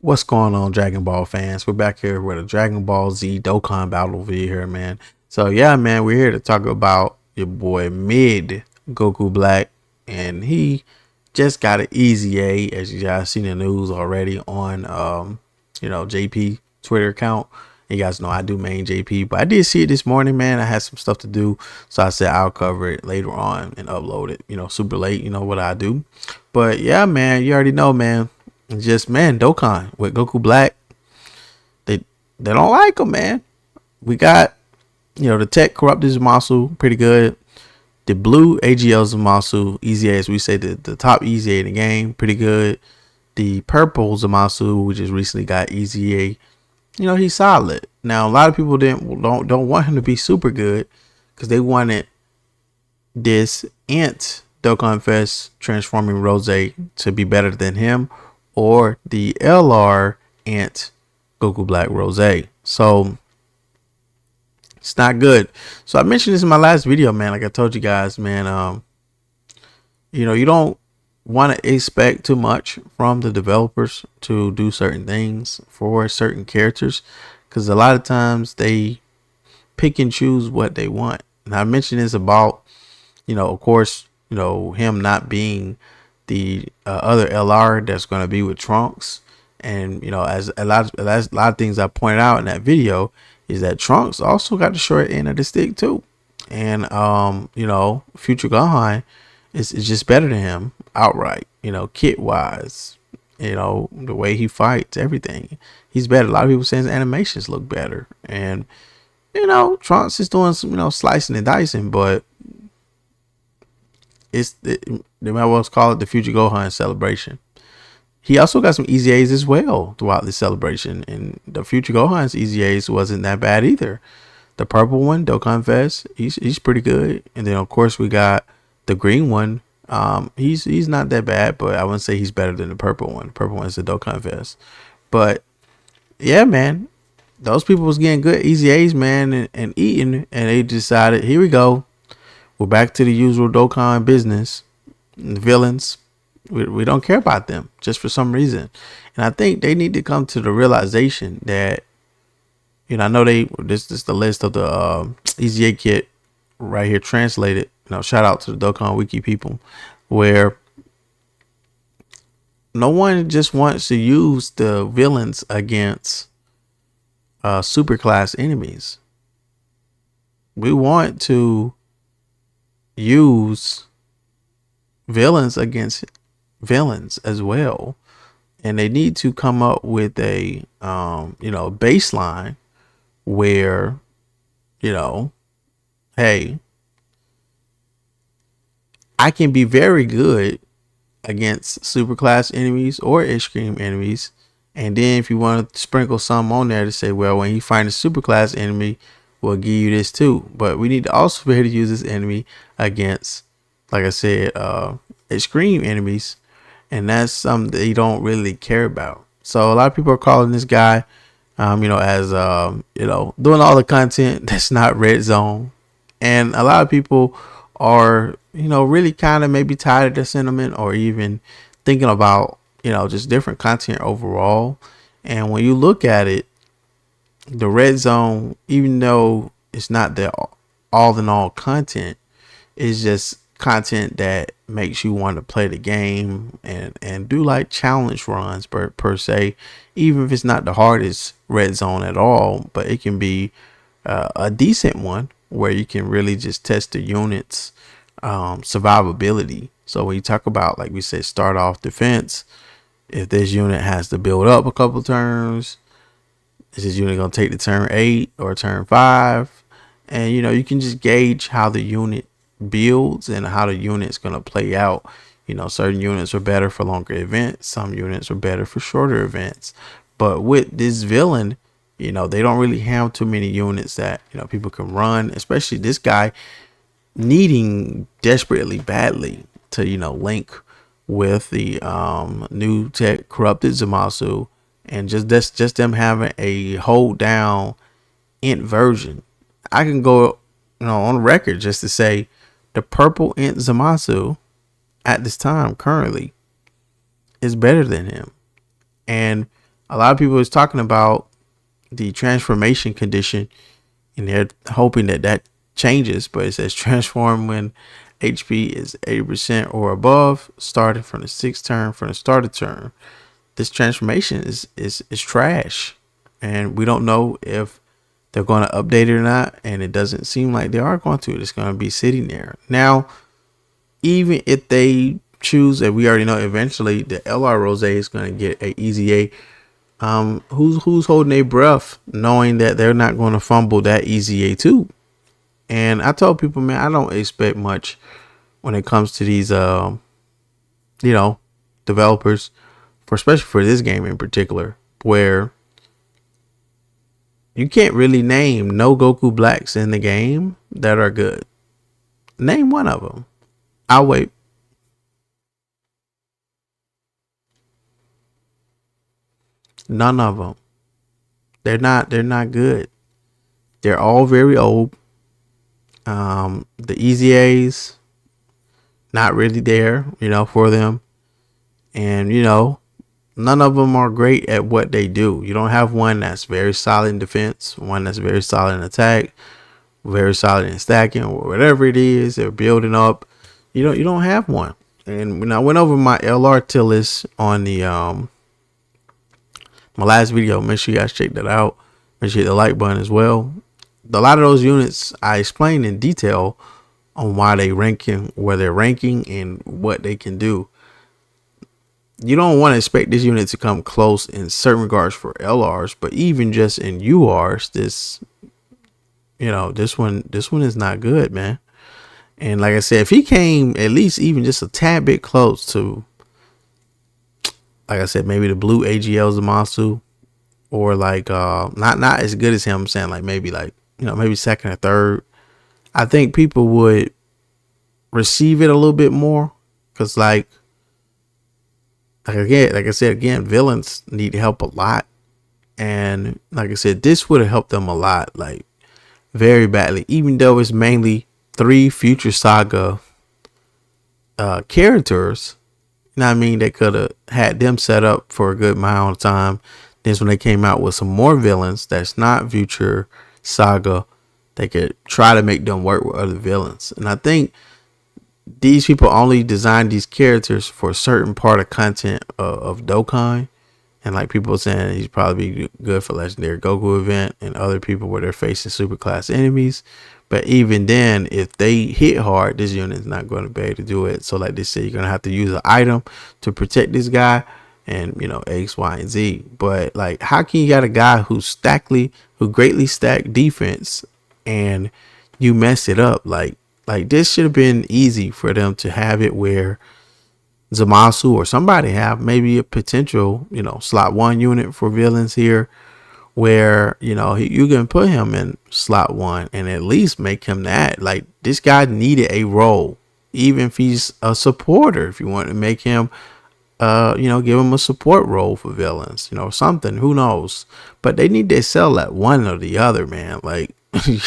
What's going on, Dragon Ball fans? We're back here with a Dragon Ball Z Dokkan battle video here, man. So yeah, man, we're here to talk about your boy Mid Goku Black, and he just got an easy A, as you guys seen the news already on JP Twitter account. You guys know I do main JP, but I did see it this morning, man. I had some stuff to do, so I said I'll cover it later on and upload it. Super late. You know what I do, but yeah, man, you already know, man. Just man, Dokkan with Goku Black, they they don't like him, man. We got the tech corrupted Zamasu pretty good. The blue AGL Zamasu, easy as we say, the top easy in the game, pretty good. The purple Zamasu, we just recently got easy A. He's solid. Now a lot of people don't want him to be super good because they wanted this Ant Dokkan Fest transforming Rose to be better than him, or the LR Ant Goku Black Rose. So it's not good. So I mentioned this in my last video, man. Like I told you guys, man. You don't want to expect too much from the developers to do certain things for certain characters, because a lot of times they pick and choose what they want. And I mentioned this about, of course, him not being the other LR that's going to be with Trunks. And, as a lot of things I pointed out in that video is that Trunks also got the short end of the stick too. And, Future Gohan is just better than him outright, kit wise, the way he fights, everything. He's better. A lot of people saying his animations look better. And, Trunks is doing some, slicing and dicing, but they might well call it the Future Gohan celebration. He also got some easy A's as well throughout the celebration, and the Future Gohan's easy A's wasn't that bad either. The purple one, Dokkan Fest, he's pretty good, and then of course we got the green one. He's not that bad, but I wouldn't say he's better than the purple one. The purple one is the Dokkan Fest, but yeah, man, those people was getting good easy A's, man, and eating, and they decided, here we go. We're back to the usual Dokkan business. The villains, we don't care about them just for some reason. And I think they need to come to the realization that, I know this is the list of the EZA kit right here translated. Shout out to the Dokkan Wiki people, where no one just wants to use the villains against super class enemies. We want to use villains against villains as well, and they need to come up with a baseline where hey, I can be very good against super class enemies or extreme enemies, and then if you want to sprinkle some on there to say, well, when you find a super class enemy, we'll give you this too. But we need to also be able to use this enemy against, like I said, extreme enemies, and that's something they don't really care about. So a lot of people are calling this guy, as doing all the content that's not red zone, and a lot of people are, really kind of maybe tired of the sentiment, or even thinking about, just different content overall. And when you look at it, the red zone, even though it's not the all in all content, is just content that makes you want to play the game and do like challenge runs per se, even if it's not the hardest red zone at all, but it can be a decent one where you can really just test the units survivability. So when you talk about, like we said, start off defense, if this unit has to build up a couple turns, is this unit gonna take the turn 8 or turn 5? And you can just gauge how the unit builds and how the unit's gonna play out. Certain units are better for longer events, some units are better for shorter events. But with this villain, they don't really have too many units that people can run, especially this guy needing desperately badly to link with the new tech corrupted Zamasu, and just them having a hold down int version. I can go on record just to say the purple int Zamasu at this time currently is better than him. And A lot of people is talking about the transformation condition, and they're hoping that that changes. But it says transform when HP is 80% or above, starting from the sixth turn from the starter turn. This transformation is trash, and we don't know if they're going to update it or not. And it doesn't seem like they are going to. It's going to be sitting there now. Even if they choose, and we already know eventually the LR Rose is going to get a EZA. Who's holding their breath knowing that they're not going to fumble that EZA too? And I told people, man, I don't expect much when it comes to these, developers, especially for this game in particular, where you can't really name no Goku Blacks in the game that are good. Name one of them. I'll wait. None of them. They're not good. They're all very old. The EZAs not really there, for them. And, none of them are great at what they do. You don't have one that's very solid in defense, one that's very solid in attack, very solid in stacking, or whatever it is they're building up. You don't have one. And when I went over my LR tier list on the my last video, make sure you guys check that out. Make sure you hit the like button as well. A lot of those units I explained in detail on why they ranking, where they're ranking, and what they can do. You don't want to expect this unit to come close in certain regards for LRs, but even just in URs, this one is not good, man. And like I said, if he came at least even just a tad bit close to, like I said, maybe the blue AGL Zamasu, or like not as good as him, I'm saying like maybe maybe second or third, I think people would receive it a little bit more, because like I said again, villains need help a lot. And like I said, this would have helped them a lot, like very badly, even though it's mainly 3 Future Saga characters. You know what I mean? They could have had them set up for a good amount of time. Then when they came out with some more villains that's not Future Saga, they could try to make them work with other villains. And I think these people only designed these characters for a certain part of content of Dokkan. And like people saying, he's probably good for Legendary Goku event and other people where they're facing super class enemies. But even then, if they hit hard, this unit is not going to be able to do it. So like they said, you're going to have to use an item to protect this guy, and X, Y, and Z. But like, how can you got a guy who greatly stacked defense, and you mess it up? Like this should have been easy for them to have it where Zamasu or somebody have maybe a potential, slot 1 unit for villains here, where you can put him in slot 1 and at least make him that. Like, this guy needed a role, even if he's a supporter. If you want to make him give him a support role for villains, something, who knows. But they need to sell that one or the other, man. Like,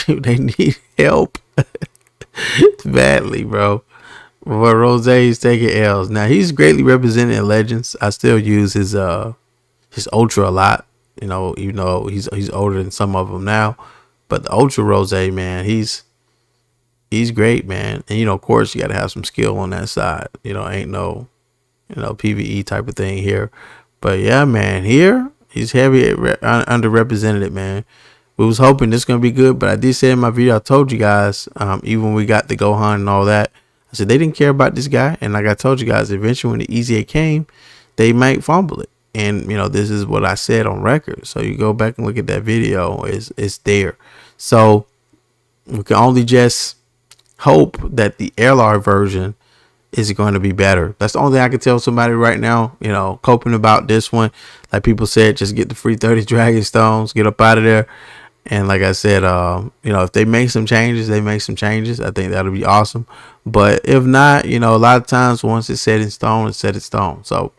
they need help badly, bro. But Rose is taking L's. Now, he's greatly represented in Legends. I still use his Ultra a lot, even though he's older than some of them now. But the Ultra Rose, man, he's great, man. And of course, you got to have some skill on that side. Ain't no PvE type of thing here. But yeah, man, here he's heavy underrepresented, man. We was hoping this is gonna be good, but I did say in my video, I told you guys, even when we got the Gohan and all that, I said they didn't care about this guy. And like I told you guys, eventually when the EZA came, they might fumble it. And this is what I said on record. So you go back and look at that video, it's there. So we can only just hope that the LR version is going to be better. That's the only thing I can tell somebody right now, coping about this one. Like people said, just get the free 30 Dragon Stones, get up out of there. And like I said, if they make some changes, they make some changes. I think that'll be awesome. But if not, a lot of times once it's set in stone, it's set in stone. So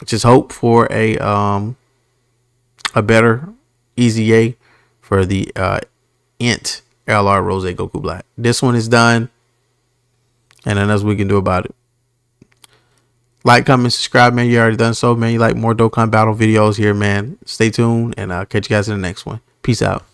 just hope for a better EZA for the Int LR Rose Goku Black. This one is done, and then nothing else we can do about it. Like, comment, subscribe, man. You already done so, man. You like more Dokkan battle videos here, man. Stay tuned, and I'll catch you guys in the next one. Peace out.